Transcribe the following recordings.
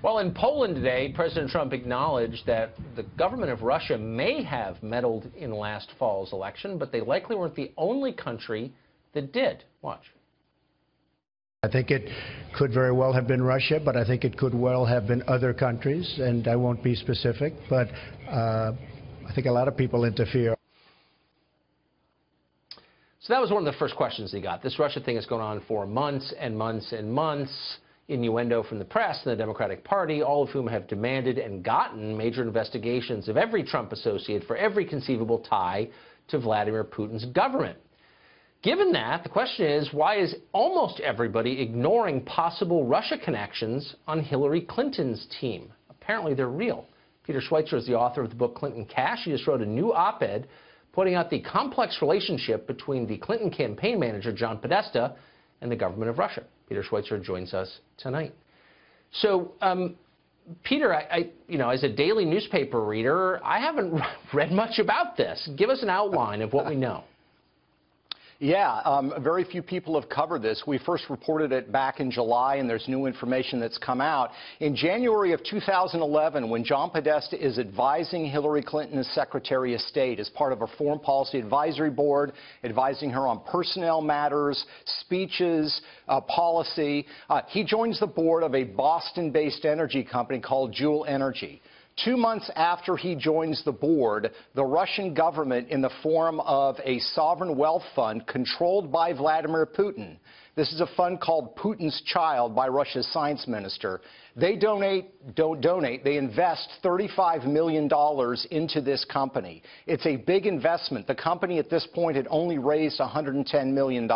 Well, in Poland today, President Trump acknowledged that the government of Russia may have meddled in last fall's election, but they likely weren't the only country that did. Watch. I think it could very well have been Russia, but I think it could well have been other countries, and I won't be specific, but I think a lot of people interfere. So that was one of the first questions he got. This Russia thing has gone on for months and months and months. Innuendo from the press and the Democratic Party, all of whom have demanded and gotten major investigations of every Trump associate for every conceivable tie to Vladimir Putin's government. Given that, the question is, why is almost everybody ignoring possible Russia connections on Hillary Clinton's team? Apparently they're real. Peter Schweitzer is the author of the book Clinton Cash. He just wrote a new op-ed pointing out the complex relationship between the Clinton campaign manager, John Podesta, and the government of Russia. Peter Schweitzer joins us tonight. So, Peter, as a daily newspaper reader, I haven't read much about this. Give us an outline of what we know. Yeah, very few people have covered this. We first reported it back in July, and there's new information that's come out. In January of 2011, when John Podesta is advising Hillary Clinton as Secretary of State as part of a foreign policy advisory board, advising her on personnel matters, speeches, policy, he joins the board of a Boston-based energy company called Juul Energy. 2 months after he joins the board, the Russian government, in the form of a sovereign wealth fund controlled by Vladimir Putin, this is a fund called Putin's Child by Russia's science minister, they they invest $35 million into this company. It's a big investment. The company at this point had only raised $110 million.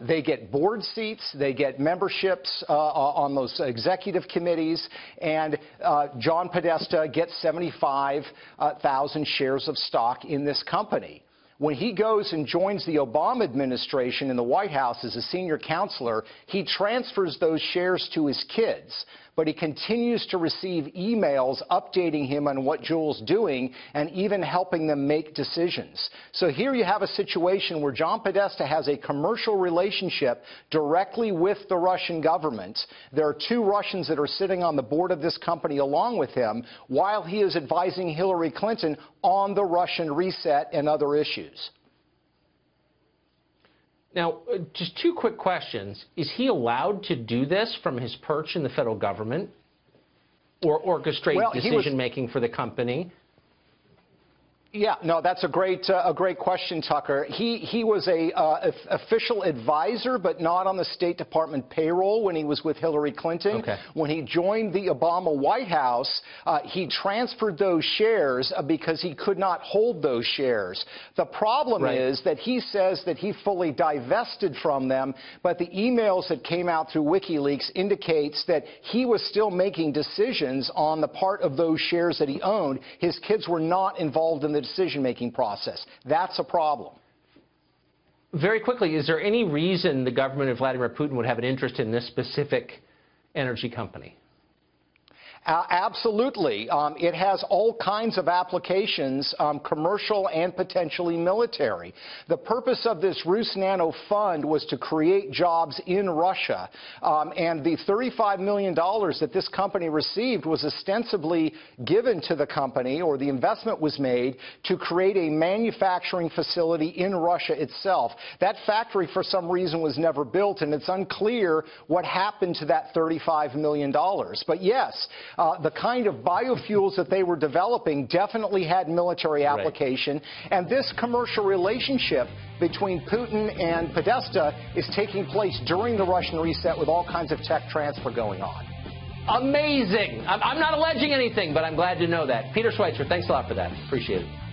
They get board seats, they get memberships on those executive committees, and John Podesta gets 75,000 shares of stock in this company. When he goes and joins the Obama administration in the White House as a senior counselor, he transfers those shares to his kids, but he continues to receive emails updating him on what Juul's doing and even helping them make decisions. So here you have a situation where John Podesta has a commercial relationship directly with the Russian government. There are 2 Russians that are sitting on the board of this company along with him while he is advising Hillary Clinton on the Russian reset and other issues. Now, just 2 quick questions. Is he allowed to do this from his perch in the federal government or orchestrate decision-making for the company? Yeah, no, that's a great question, Tucker. He was a official advisor, but not on the State Department payroll when he was with Hillary Clinton. Okay. When he joined the Obama White House, he transferred those shares because he could not hold those shares. The problem is that he says that he fully divested from them, but the emails that came out through WikiLeaks indicates that he was still making decisions on the part of those shares that he owned. His kids were not involved in the decision-making process. That's a problem. Very quickly, is there any reason the government of Vladimir Putin would have an interest in this specific energy company? Absolutely. It has all kinds of applications, commercial and potentially military. The purpose of this Rusnano fund was to create jobs in Russia, and the $35 million that this company received was ostensibly given to the company, or the investment was made, to create a manufacturing facility in Russia itself. That factory, for some reason, was never built, and it's unclear what happened to that $35 million. But yes, the kind of biofuels that they were developing definitely had military application. And this commercial relationship between Putin and Podesta is taking place during the Russian reset with all kinds of tech transfer going on. Amazing. I'm not alleging anything, but I'm glad to know that. Peter Schweitzer, thanks a lot for that. Appreciate it.